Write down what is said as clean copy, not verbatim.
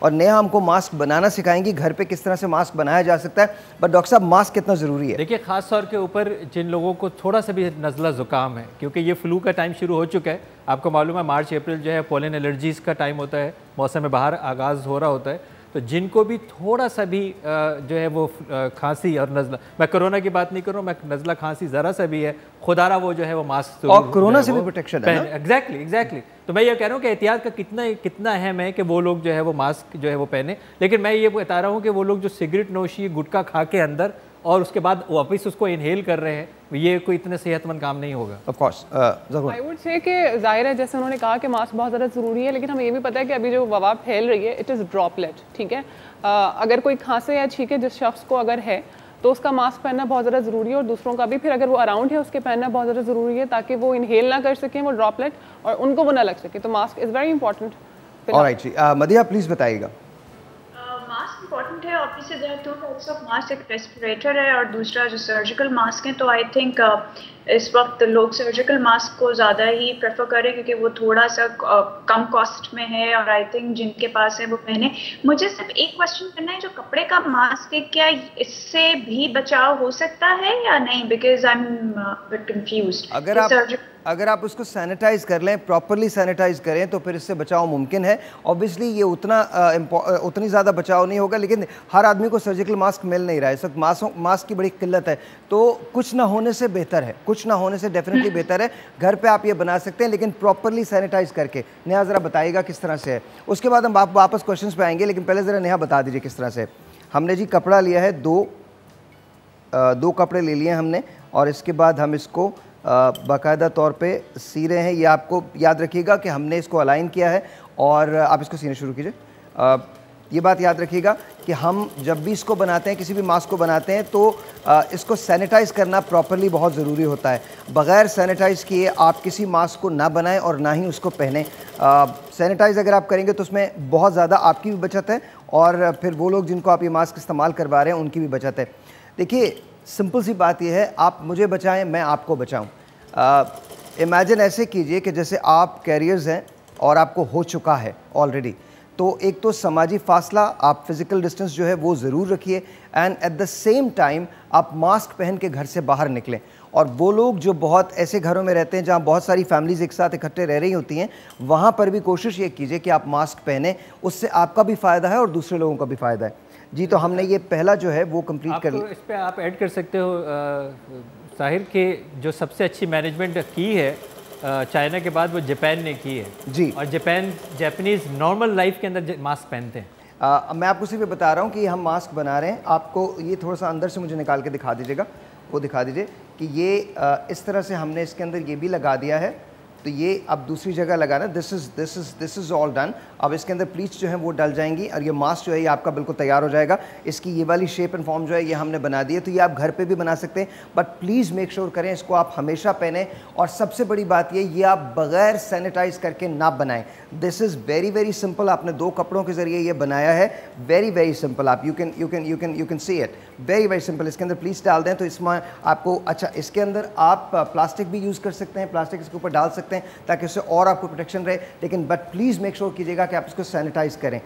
और नेहा हमको मास्क बनाना सिखाएंगी, घर पे किस तरह से मास्क बनाया जा सकता है। बट डॉक्टर साहब, मास्क कितना ज़रूरी है? देखिए, ख़ास तौर के ऊपर जिन लोगों को थोड़ा सा भी नज़ला ज़ुकाम है, क्योंकि ये फ्लू का टाइम शुरू हो चुका है। आपको मालूम है मार्च अप्रैल जो है पोलन एलर्जीज़ का टाइम होता है, मौसम बाहर आगाज़ हो रहा होता है। तो जिनको भी थोड़ा सा भी जो है वो खांसी और नज़ला, मैं कोरोना की बात नहीं कर रहा हूँ, मैं नज़ला खांसी ज़रा सा भी है, खुदारा वो जो है वो मास्क और कोरोना से भी प्रोटेक्शन है ना? एग्जैक्टली। तो मैं ये कह रहा हूँ कि एहतियात का कितना अहम है कि वो लोग जो है वो मास्क जो है वो पहने। लेकिन मैं ये बता रहा हूँ कि वो लोग जो सिगरेट नोशी, गुटखा खा के अंदर और उसके बाद वापस उसको इनहेल कर रहे हैं, ये कोई इतने सेहतमंद काम नहीं होगा। Of course I would say कि जाहिर है, जैसे उन्होंने कहा कि मास्क बहुत ज़्यादा ज़रूरी है, लेकिन हमें ये भी पता है कि अभी जो वबा फैल रही है इट इज़ ड्रॉपलेट, ठीक है। अगर कोई खांसे या छींके जिस शख्स को अगर है तो उसका मास्क पहनना बहुत ज़्यादा ज़रूरी है, और दूसरों का भी फिर अगर वो अराउंड है उसके पहनना बहुत ज़्यादा ज़रूरी है, ताकि वो इनहेल ना कर सकें वो ड्रॉपलेट और उनको वो ना लग सके। तो mask is very important. Alright जी, मदिया प्लीज़ बताइएगा। मास्क इम्पॉर्टेंट है। Obviously there are two types of mask, एक रेस्पिरेटर है और दूसरा जो सर्जिकल मास्क है। तो आई थिंक इस वक्त लोग सर्जिकल मास्क को ज़्यादा ही प्रेफर करें, क्योंकि वो थोड़ा सा कम कॉस्ट में है, और आई थिंक जिनके पास है वो पहने। मुझे सिर्फ एक क्वेश्चन करना है, जो कपड़े का मास्क है क्या इससे भी बचाव हो सकता है या नहीं? Because I am bit confused. अगर आप उसको सैनिटाइज कर लें, प्रॉपरली सैनिटाइज करें, तो फिर इससे बचाव मुमकिन है। ऑब्वियसली ये उतनी ज़्यादा बचाव नहीं होगा, लेकिन हर आदमी को सर्जिकल मास्क मिल नहीं रहा है इस वक्त। मास्क की बड़ी किल्लत है, तो कुछ ना होने से बेहतर है, कुछ ना होने से डेफिनेटली बेहतर है। घर पे आप ये बना सकते हैं, लेकिन प्रॉपरली सैनिटाइज करके। नेहा ज़रा बताइएगा किस तरह से है, उसके बाद हम वापस क्वेश्चन पे आएंगे, लेकिन पहले ज़रा नेहा बता दीजिए किस तरह से। हमने जी कपड़ा लिया है, दो कपड़े ले लिए हमने, और इसके बाद हम इसको बाकायदा तौर पे सी रहे हैं। ये आपको याद रखिएगा कि हमने इसको अलाइन किया है, और आप इसको सीने शुरू कीजिए। ये बात याद रखिएगा कि हम जब भी इसको बनाते हैं, किसी भी मास्क को बनाते हैं, तो इसको सैनिटाइज़ करना प्रॉपरली बहुत ज़रूरी होता है। बग़ैर सैनिटाइज़ किए आप किसी मास्क को ना बनाएं और ना ही उसको पहने। सैनिटाइज़ अगर आप करेंगे तो उसमें बहुत ज़्यादा आपकी भी बचत है, और फिर वो लोग जिनको आप ये मास्क इस्तेमाल करवा रहे हैं उनकी भी बचत है। देखिए, सिंपल सी बात यह है, आप मुझे बचाएं, मैं आपको बचाऊं। इमेजिन ऐसे कीजिए कि जैसे आप कैरियर्स हैं और आपको हो चुका है ऑलरेडी, तो एक तो समाजी फासला, आप फिज़िकल डिस्टेंस जो है वो ज़रूर रखिए, and at the same time आप मास्क पहन के घर से बाहर निकलें। और वो लोग जो बहुत ऐसे घरों में रहते हैं जहाँ बहुत सारी फैमिलीज़ एक साथ इकट्ठे रह रही होती हैं, वहाँ पर भी कोशिश ये कीजिए कि आप मास्क पहने, उससे आपका भी फ़ायदा है और दूसरे लोगों का भी फ़ायदा है। जी, तो हमने ये पहला जो है वो कंप्लीट कर लिया। इस पर आप ऐड कर सकते हो साहिर के जो सबसे अच्छी मैनेजमेंट की है चाइना के बाद, वो जापान ने की है जी। और जापानीज़ नॉर्मल लाइफ के अंदर मास्क पहनते हैं। मैं आपको सिर्फ बता रहा हूँ कि हम मास्क बना रहे हैं। आपको ये थोड़ा सा अंदर से मुझे निकाल के दिखा दीजिएगा, वो दिखा दीजिए कि ये इस तरह से हमने इसके अंदर ये भी लगा दिया है। तो ये अब दूसरी जगह लगाना, दिस इज़ ऑल डन। अब इसके अंदर प्लीट्स जो है वो डल जाएंगी, और ये मास्क जो है ये आपका बिल्कुल तैयार हो जाएगा। इसकी ये वाली शेप एंड फॉर्म जो है ये हमने बना दी है, तो ये आप घर पे भी बना सकते हैं, बट प्लीज़ मेक श्योर करें इसको आप हमेशा पहने। और सबसे बड़ी बात ये आप बग़ैर सैनिटाइज करके ना बनाएं। This is very very simple. आपने दो कपड़ों के ज़रिए ये बनाया है, वेरी वेरी सिंपल। आप you can see it, very very simple. इसके अंदर प्लीज़ डाल दें तो इसमें आपको, अच्छा, इसके अंदर आप प्लास्टिक भी यूज़ कर सकते हैं, प्लास्टिक इसके ऊपर डाल सकते हैं ताकि उससे और आपको प्रोटेक्शन रहे, लेकिन बट प्लीज़ मेक श्योर कीजिएगा कि आप इसको सैनिटाइज़ करें।